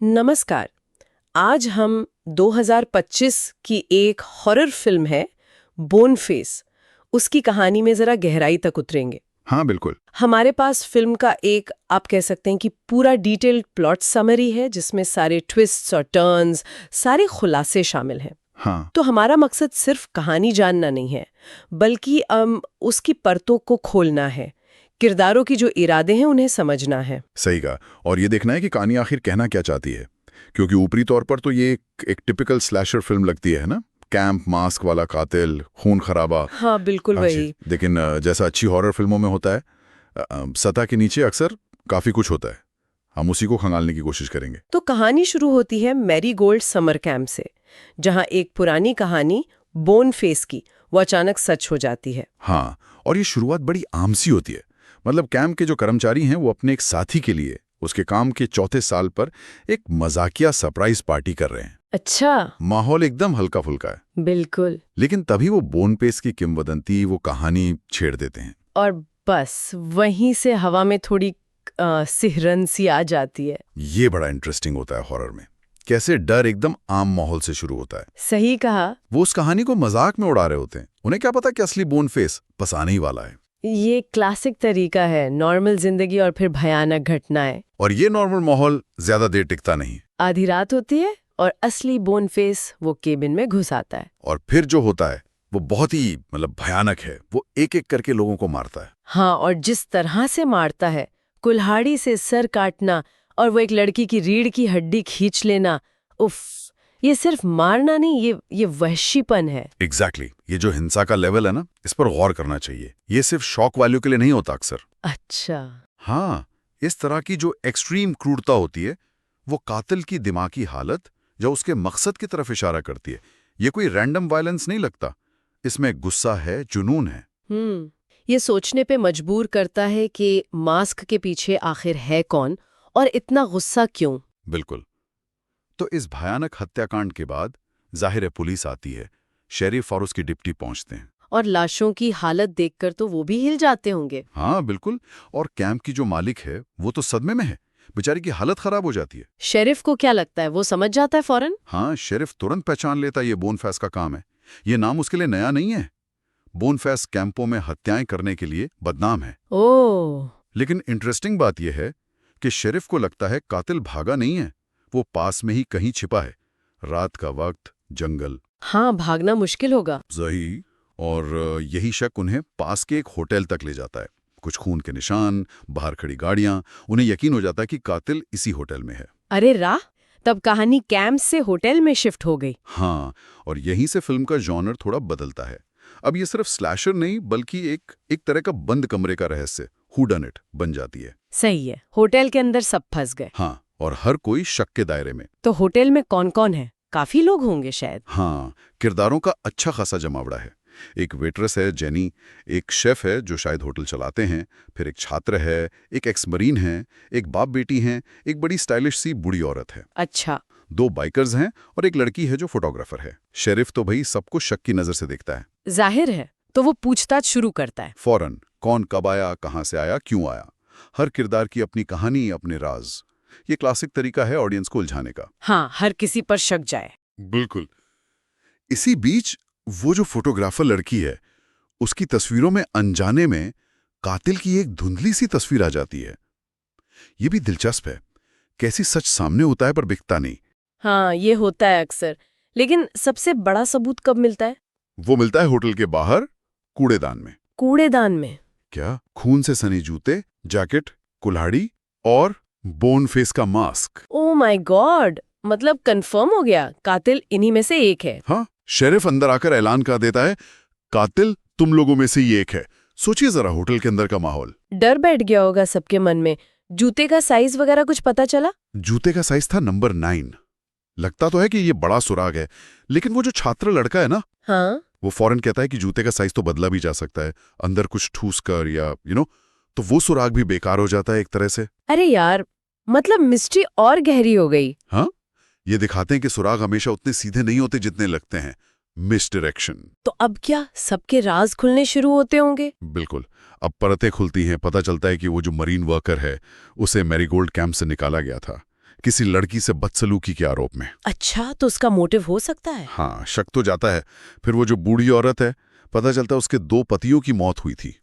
नमस्कार। आज हम 2025 की एक हॉरर फिल्म है बोन फेस, उसकी कहानी में जरा गहराई तक उतरेंगे। हाँ बिल्कुल। हमारे पास फिल्म का एक आप कह सकते हैं कि पूरा डिटेल्ड प्लॉट समरी है जिसमें सारे ट्विस्ट्स और टर्न्स, सारे खुलासे शामिल हैं। हाँ तो हमारा मकसद सिर्फ कहानी जानना नहीं है, बल्कि उसकी परतों को खोलना है, किरदारों की जो इरादे हैं उन्हें समझना है। सही कहा। और ये देखना है कि कहानी आखिर कहना क्या चाहती है, क्योंकि ऊपरी तौर पर तो ये एक टिपिकल स्लैशर फिल्म लगती है ना, कैंप, मास्क वाला कातिल, खून खराबा। हाँ बिल्कुल वही। लेकिन जैसा अच्छी हॉरर फिल्मों में होता है, सतह के नीचे अक्सर काफी कुछ होता है। हम उसी को खंगालने की कोशिश करेंगे। तो कहानी शुरू होती है मैरीगोल्ड समर कैंप से, जहां एक पुरानी कहानी बोन फेस की वो अचानक सच हो जाती है। हाँ, और ये शुरुआत बड़ी आम सी होती है। मतलब कैंप के जो कर्मचारी हैं वो अपने एक साथी के लिए उसके काम के चौथे साल पर एक मजाकिया सरप्राइज पार्टी कर रहे हैं। अच्छा। माहौल एकदम हल्का फुल्का है। बिल्कुल। लेकिन तभी वो बोनपेस की किंवदंती, वो कहानी छेड़ देते हैं। और बस वहीं से हवा में थोड़ी सिहरन सी आ जाती है। ये बड़ा इंटरेस्टिंग होता है हॉरर में, कैसे डर एकदम आम माहौल से शुरू होता है। सही कहा। वो उस कहानी को मजाक में उड़ा रहे होते हैं, उन्हें क्या पता कि असली बोनफेस पसाने ही वाला है। ये क्लासिक तरीका है, नॉर्मल जिंदगी और फिर भयानक घटनाएं। और ये नॉर्मल माहौल ज्यादा देर टिकता नहीं। आधी रात होती है और असली बोन फेस वो केबिन में घुस आता है। और फिर जो होता है वो बहुत ही भयानक है। वो एक एक करके लोगों को मारता है। हाँ, और जिस तरह से मारता है, कुल्हाड़ी से सर काटना और वो एक लड़की की रीढ़ की हड्डी खींच लेना, उफ, ये सिर्फ मारना नहीं, ये वहशीपन है। एग्जैक्टली ये जो हिंसा का लेवल है ना, इस पर गौर करना चाहिए। ये सिर्फ शॉक वैल्यू के लिए नहीं होता अक्सर। अच्छा। हाँ, इस तरह की जो एक्सट्रीम क्रूरता होती है वो कातिल की दिमागी हालत जो उसके मकसद की तरफ इशारा करती है। ये कोई रैंडम वायलेंस नहीं लगता, इसमें गुस्सा है, जुनून है। ये सोचने पे मजबूर करता है कि मास्क के पीछे आखिर है कौन और इतना गुस्सा क्यों। बिल्कुल। तो इस भयानक हत्याकांड के बाद जाहिर है पुलिस आती है, शेरिफ और उसकी डिप्टी पहुंचते हैं। और लाशों की हालत देखकर तो वो भी हिल जाते होंगे। हाँ बिल्कुल। और कैंप की जो मालिक है वो तो सदमे में है, बेचारी की हालत खराब हो जाती है। शेरिफ को क्या लगता है, वो समझ जाता है फौरन? हाँ, शेरिफ तुरंत पहचान लेता ये बोनफेस का काम है। ये नाम उसके लिए नया नहीं है। बोनफेस कैंपों में हत्याएं करने के लिए बदनाम है। ओह। लेकिन इंटरेस्टिंग बात यह है कि शेरिफ को लगता है कातिल भागा नहीं है, वो पास में ही कहीं छिपा है। रात का वक्त, जंगल। हाँ, भागना मुश्किल होगा। सही। और यही शक उन्हें पास के एक होटल तक ले जाता है। कुछ खून के निशान, बाहर खड़ी गाड़ियां, उन्हें यकीन हो जाता है कि कातिल इसी होटल में है। अरे राह, तब कहानी कैंप से होटल में शिफ्ट हो गई। हाँ, और यहीं से फिल्म का जॉनर थोड़ा बदलता है। अब ये सिर्फ स्लैशर नहीं बल्कि एक तरह का बंद कमरे का रहस्य, हू डन इट बन जाती है। सही है, होटल के अंदर सब फंस गए। हाँ, और हर कोई शक के दायरे में। तो होटल में कौन कौन है? काफी लोग होंगे शायद। हाँ, किरदारों का अच्छा खासा जमावड़ा है। एक वेट्रेस है जेनी, एक शेफ है जो शायद होटल चलाते हैं, फिर एक छात्र है, एक एक्स मरीन है, एक बाप बेटी हैं, एक बड़ी स्टाइलिश सी बूढ़ी औरत है। अच्छा। 2 बाइकर्स हैं और एक लड़की है जो फोटोग्राफर है। शेरिफ तो भाई सबको शक की नजर से देखता है। जाहिर है, तो वो पूछताछ शुरू करता है। फौरन, कौन कब आया, कहां से आया, क्यों आया। हर किरदार की अपनी कहानी, अपने राज। ये क्लासिक तरीका है ऑडियंस को उलझाने का। हाँ, हर किसी पर शक जाए। बिल्कुल। इसी बीच वो जो फोटोग्राफर लड़की है, उसकी तस्वीरों में अनजाने में कातिल की एक धुंधली सी तस्वीर आ जाती है। ये भी दिलचस्प है, कैसी सच सामने होता है पर बिकता नहीं। हाँ, ये होता है अक्सर। लेकिन सबसे बड़ा सबूत कब मिलता है? वो मिलता है होटल के बाहर, कूड़ेदान में। कूड़ेदान में? क्या? खून से सने जूते, जैकेट, कुल्हाड़ी और बोन फेस का मास्क। ओह माय गॉड, मतलब कंफर्म हो गया, कातिल इन्हीं में से एक है। हाँ, शेरिफ अंदर आकर ऐलान कर देता है, कातिल तुम लोगों में से ही एक है। सोचिए जरा होटल के अंदर का माहौल। डर बैठ गया होगा सबके मन में। जूते का साइज वगैरह कुछ पता चला? जूते का साइज था नंबर 9। लगता तो है कि ये बड़ा सुराग है, लेकिन वो जो छात्र लड़का है ना, हाँ, वो फौरन कहता है कि जूते का साइज तो बदला भी जा सकता है, अंदर कुछ ठूस कर या तो वो सुराग भी बेकार हो जाता है एक तरह से। अरे यार, मतलब मिस्ट्री और गहरी हो गई। हाँ, ये दिखाते हैं कि सुराग हमेशा उतने सीधे नहीं होते जितने लगते हैं। मिसडायरेक्शन। तो अब क्या, सबके राज खुलने शुरू होते होंगे? बिल्कुल। अब परतें खुलती हैं, पता चलता है कि वो जो मरीन वर्कर है उसे मैरीगोल्ड कैंप से निकाला गया था। किसी लड़की से बदसलूकी के आरोप में। अच्छा, तो उसका मोटिव हो सकता है। हाँ, शक तो जाता है। फिर वो जो बूढ़ी औरत है, पता चलता है उसके 2 पतियों की मौत हुई थी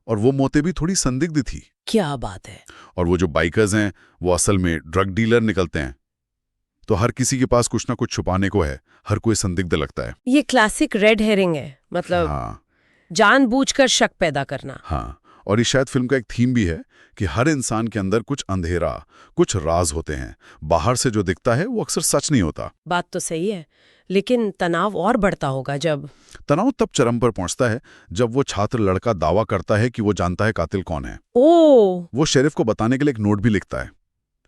और वो मौतें भी थोड़ी संदिग्ध थी। क्या बात है। और वो जो बाइकर्स हैं वो असल में ड्रग डीलर निकलते हैं। तो हर किसी के पास कुछ ना कुछ छुपाने को है, हर कोई संदिग्ध लगता है। ये क्लासिक रेड हेरिंग है, मतलब हाँ जानबूझकर शक पैदा करना। हाँ, और ये शायद फिल्म का एक थीम भी है कि हर इंसान के अंदर कुछ अंधेरा, कुछ राज होते हैं। बाहर से जो दिखता है वो अक्सर सच नहीं होता। बात तो सही है, लेकिन तनाव और बढ़ता होगा जब। तनाव तब चरम पर पहुंचता है जब वो छात्र लड़का दावा करता है कि वो जानता है कातिल कौन है। ओ, वो शेरिफ को बताने के लिए एक नोट भी लिखता है,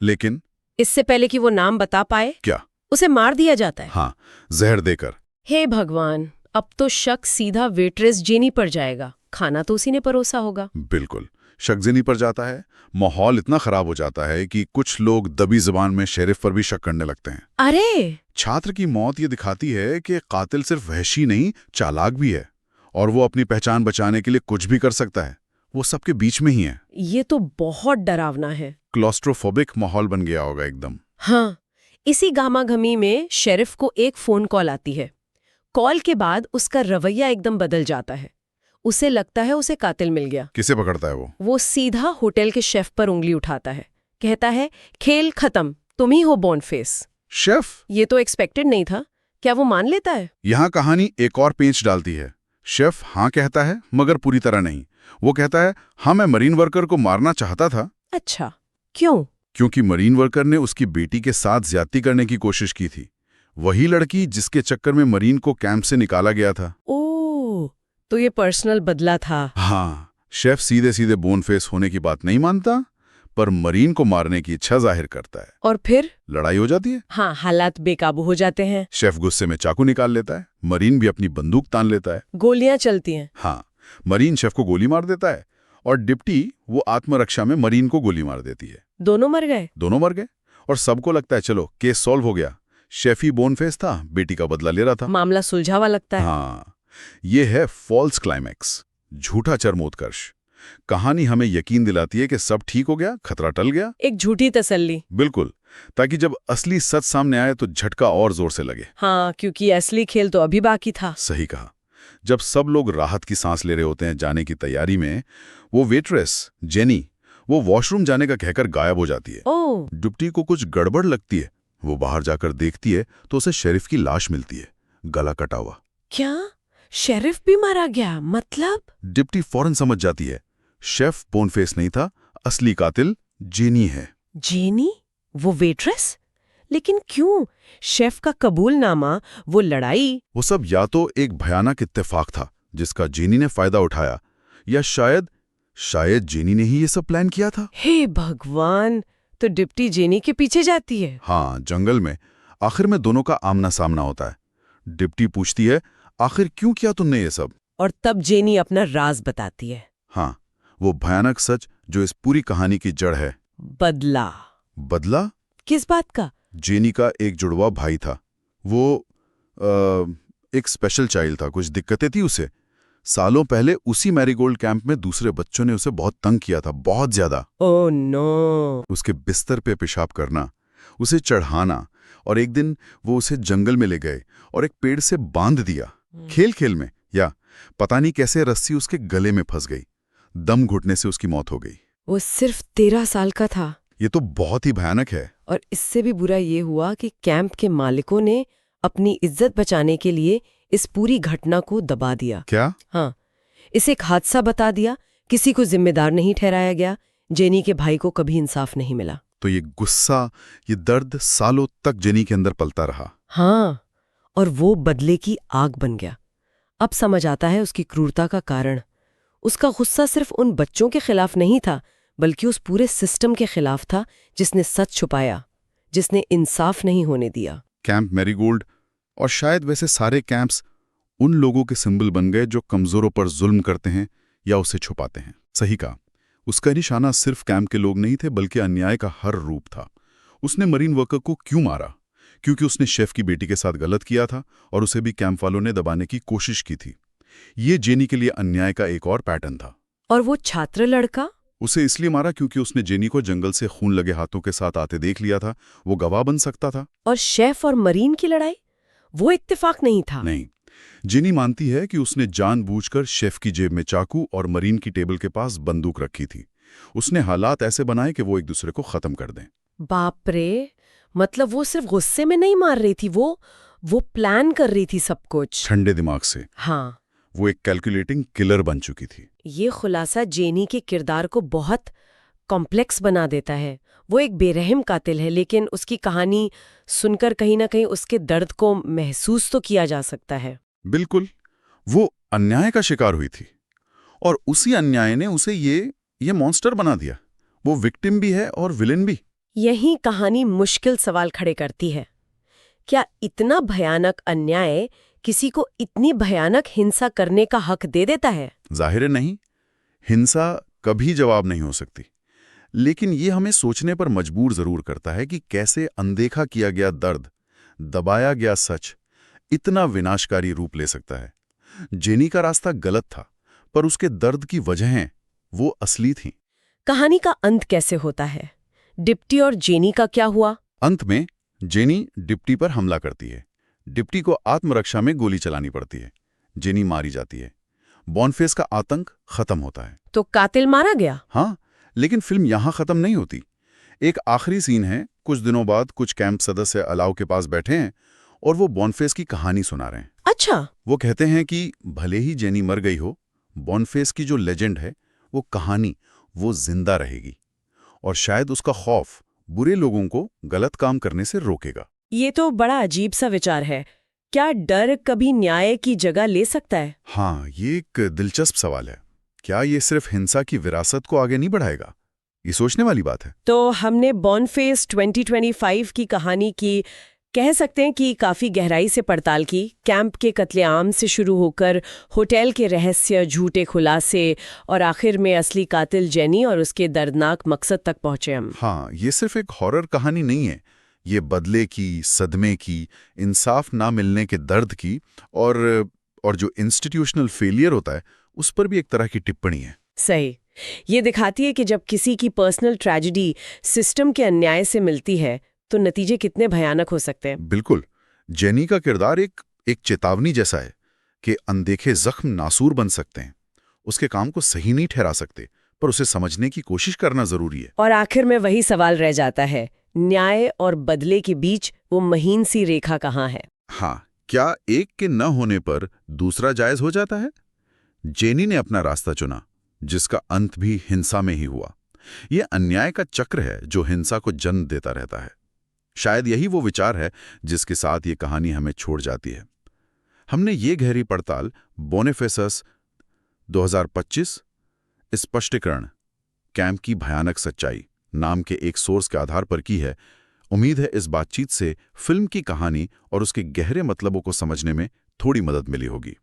लेकिन इससे पहले कि वो नाम बता पाए, क्या? उसे मार दिया जाता है। हाँ, जहर देकर। हे भगवान, अब तो शक सीधा वेट्रेस जेनी पर जाएगा। खाना तो उसी ने परोसा होगा। बिल्कुल, शक जेनी पर जाता है। माहौल इतना खराब हो जाता है कि कुछ लोग दबी जुबान में शेरिफ पर भी शक करने लगते हैं। अरे, छात्र की मौत ये दिखाती है कि कातिल सिर्फ वहशी नहीं, चालाक भी है, और वो अपनी पहचान बचाने के लिए कुछ भी कर सकता है। वो सबके बीच में ही है। ये तो बहुत डरावना है। क्लॉस्ट्रोफोबिक माहौल बन गया होगा एकदम। हाँ, इसी गामागमी में शेरिफ को एक फोन कॉल आती है। कॉल के बाद उसका रवैया एकदम बदल जाता है। उसे लगता है उसे कातिल मिल गया। किसे पकड़ता है वो? वो सीधा होटल के शेफ पर उंगली उठाता है, कहता है खेल खत्म, तुम ही हो बोनफेस। शेफ? ये तो एक्सपेक्टेड नहीं था। क्या वो मान लेता है? यहाँ कहानी एक और पेंच डालती है। शेफ हाँ कहता है, मगर पूरी तरह नहीं। वो कहता है, हाँ मैं मरीन वर्कर को मारना चाहता था। अच्छा, क्यों? क्योंकि मरीन वर्कर ने उसकी बेटी के साथ ज्यादती करने की कोशिश की थी। वही लड़की जिसके चक्कर में मरीन को कैंप से निकाला गया था। ओह, तो ये पर्सनल बदला था। हाँ, शेफ सीधे सीधे बोनफेस होने की बात नहीं मानता, पर मरीन को मारने की इच्छा जाहिर करता है। और फिर लड़ाई हो जाती है। हाँ, हालात बेकाबू हो जाते हैं। शेफ गुस्से में चाकू निकाल लेता है, मरीन भी अपनी बंदूक तान लेता है। गोलियां चलती हैं। हाँ, मरीन शेफ को गोली मार देता है और डिप्टी वो आत्मरक्षा में मरीन को गोली मार देती है। दोनों मर गए। दोनों मर गए और सबको लगता है चलो केस सॉल्व हो गया। शेफ ही बोनफेस था, बेटी का बदला ले रहा था। मामला सुलझा हुआ लगता है। हाँ, ये है फॉल्स क्लाइमैक्स, झूठा चरमोत्कर्ष। कहानी हमें यकीन दिलाती है कि सब ठीक हो गया, खतरा टल गया। एक झूठी तसल्ली। बिल्कुल, ताकि जब असली सच सामने आए तो झटका और जोर से लगे। हाँ, क्योंकि असली खेल तो अभी बाकी था। सही कहा। जब सब लोग राहत की सांस ले रहे होते हैं जाने की तैयारी में, वो वेट्रेस जेनी वो वॉशरूम जाने का कहकर गायब हो जाती है। ओह, डिप्टी को कुछ गड़बड़ लगती है। वो बाहर जाकर देखती है तो उसे शेरिफ की लाश मिलती है, गला कटा हुआ। क्या शेरिफ भी मारा गया? मतलब? डिप्टी फौरन समझ जाती है, शेफ बोनफेस नहीं था, असली कातिल जेनी है। जेनी? वो वेट्रेस? लेकिन क्यों? शेफ का कबूलनामा, वो लड़ाई। वो सब या तो एक भयानक इत्तेफाक था जिसका जेनी ने फायदा उठाया, या शायद जेनी ने ही ये सब प्लान किया था। हे भगवान, तो डिप्टी जेनी के पीछे जाती है। हाँ, जंगल में आखिर में दोनों का आमना सामना होता है। डिप्टी पूछती है, आखिर क्यों किया तुमने ये सब? और तब जेनी अपना राज बताती है। हाँ, वो भयानक सच जो इस पूरी कहानी की जड़ है। बदला। बदला? किस बात का? जेनी का एक जुड़वा भाई था। वो एक स्पेशल चाइल्ड था, कुछ दिक्कतें थी उसे। सालों पहले उसी मैरीगोल्ड कैंप में दूसरे बच्चों ने उसे बहुत तंग किया था, बहुत ज्यादा। Oh no. उसके बिस्तर पे पेशाब करना, उसे चढ़ाना, और एक दिन वो उसे जंगल में ले गए और एक पेड़ से बांध दिया। खेल खेल में या पता नहीं कैसे रस्सी उसके गले में फंस गई। दम घुटने से उसकी मौत हो गई। वो सिर्फ 13 साल का था। ये तो बहुत ही भयानक है। और इससे भी बुरा ये हुआ कि कैंप के मालिकों ने अपनी इज्जत बचाने के लिए इस पूरी घटना को दबा दिया। क्या? हाँ, इसे एक हादसा बता दिया, किसी को जिम्मेदार नहीं ठहराया गया। जेनी के भाई को कभी इंसाफ नहीं मिला। तो ये गुस्सा, ये दर्द सालों तक जेनी के अंदर पलता रहा। हाँ, और वो बदले की आग बन गया। अब समझ आता है उसकी क्रूरता का कारण। उसका गुस्सा सिर्फ उन बच्चों के खिलाफ नहीं था, बल्कि उस पूरे सिस्टम के खिलाफ था जिसने सच छुपाया, जिसने इंसाफ नहीं होने दिया। कैंप मैरीगोल्ड और शायद वैसे सारे कैंप्स उन लोगों के सिंबल बन गए जो कमजोरों पर जुल्म करते हैं या उसे छुपाते हैं। सही कहा, उसका निशाना सिर्फ कैंप के लोग नहीं थे, बल्कि अन्याय का हर रूप था। उसने मरीन वर्कर को क्यों मारा? क्योंकि उसने शेफ की बेटी के साथ गलत किया था और उसे भी कैंप वालों ने दबाने की कोशिश की थी। ये जेनी के लिए अन्याय का एक और पैटर्न था। और वो छात्र लड़का, उसे इसलिए मारा क्योंकि उसने जेनी को जंगल से खून लगे हाथों के साथ आते देख लिया था। वो गवाह बन सकता था। और शेफ और मरीन की लड़ाई, वो इत्तेफाक नहीं था। नहीं, जेनी मानती है कि उसने जानबूझकर शेफ की जेब में चाकू और मरीन की टेबल के पास बंदूक रखी थी। उसने हालात ऐसे बनाए कि वो एक दूसरे को खत्म कर दें। बाप रे, मतलब वो सिर्फ गुस्से में नहीं मार रही थी, वो प्लान कर रही थी सब कुछ। ठंडे दिमाग से। हाँ, वो एक कैलकुलेटिंग किलर बन चुकी थी। ये खुलासा जेनी के किरदार को बहुत कॉम्प्लेक्स बना देता है। वो एक बेरहम कातिल है, लेकिन उसकी कहानी सुनकर कहीं ना कहीं उसके दर्द को महसूस तो किया जा सकता है। बिल्कुल, वो अन्याय का शिकार हुई थी और उसी अन्याय ने उसे ये मॉन्स्टर बना दिया। वो विक्टिम भी है और विलेन भी। यही कहानी मुश्किल सवाल खड़े करती है। क्या इतना भयानक अन्याय किसी को इतनी भयानक हिंसा करने का हक दे देता है? जाहिर है नहीं, हिंसा कभी जवाब नहीं हो सकती, लेकिन ये हमें सोचने पर मजबूर जरूर करता है कि कैसे अनदेखा किया गया दर्द, दबाया गया सच इतना विनाशकारी रूप ले सकता है। जेनी का रास्ता गलत था, पर उसके दर्द की वजहें वो असली थीं। कहानी का अंत कैसे होता है? डिप्टी और जेनी का क्या हुआ? अंत में जेनी डिप्टी पर हमला करती है। डिप्टी को आत्मरक्षा में गोली चलानी पड़ती है। जेनी मारी जाती है। बॉनफेस का आतंक खत्म होता है। तो कातिल मारा गया? हाँ, लेकिन फिल्म यहां खत्म नहीं होती। एक आखिरी सीन है। कुछ दिनों बाद कुछ कैंप सदस्य अलाव के पास बैठे हैं और वो बॉनफेस की कहानी सुना रहे हैं। अच्छा। वो कहते हैं कि भले ही जेनी मर गई हो, बॉनफेस की जो लेजेंड है, वो कहानी, वो जिंदा रहेगी और शायद उसका खौफ बुरे लोगों को गलत काम करने से रोकेगा। ये तो बड़ा अजीब सा विचार है। क्या डर कभी न्याय की जगह ले सकता है? हाँ, ये एक दिलचस्प सवाल है। क्या ये सिर्फ हिंसा की विरासत को आगे नहीं बढ़ाएगा? ये सोचने वाली बात है। तो हमने बॉनफेस 2025 की कहानी की, कह सकते हैं कि काफी गहराई से पड़ताल की। कैंप के कत्लेआम से शुरू होकर होटल के रहस्य, झूठे खुलासे और आखिर में असली कातिल जेनी और उसके दर्दनाक मकसद तक पहुंचे हम। हाँ, ये सिर्फ एक हॉरर कहानी नहीं है। ये बदले की, सदमे की, इंसाफ ना मिलने के दर्द की और जो इंस्टीट्यूशनल फेलियर होता है, उस पर भी एक तरह की टिप्पणी है। सही। ये दिखाती है कि जब किसी की पर्सनल ट्रेजेडी सिस्टम के अन्याय से मिलती है तो नतीजे कितने भयानक हो सकते हैं। बिल्कुल। जेनी का किरदार एक चेतावनी जैसा है कि अनदेखे जख्म नासूर बन सकते हैं। उसके काम को सही नहीं ठहरा सकते, पर उसे समझने की कोशिश करना जरूरी है। और आखिर में वही सवाल रह जाता है, न्याय और बदले के बीच वो महीन सी रेखा कहाँ है? हाँ, क्या एक के न होने पर दूसरा जायज हो जाता है? जेनी ने अपना रास्ता चुना, जिसका अंत भी हिंसा में ही हुआ। यह अन्याय का चक्र है जो हिंसा को जन्म देता रहता है। शायद यही वो विचार है जिसके साथ ये कहानी हमें छोड़ जाती है। हमने ये गहरी पड़ताल बॉनिफेसस 2025 स्पष्टीकरण कैंप की भयानक सच्चाई नाम के एक सोर्स के आधार पर की है। उम्मीद है इस बातचीत से फिल्म की कहानी और उसके गहरे मतलबों को समझने में थोड़ी मदद मिली होगी।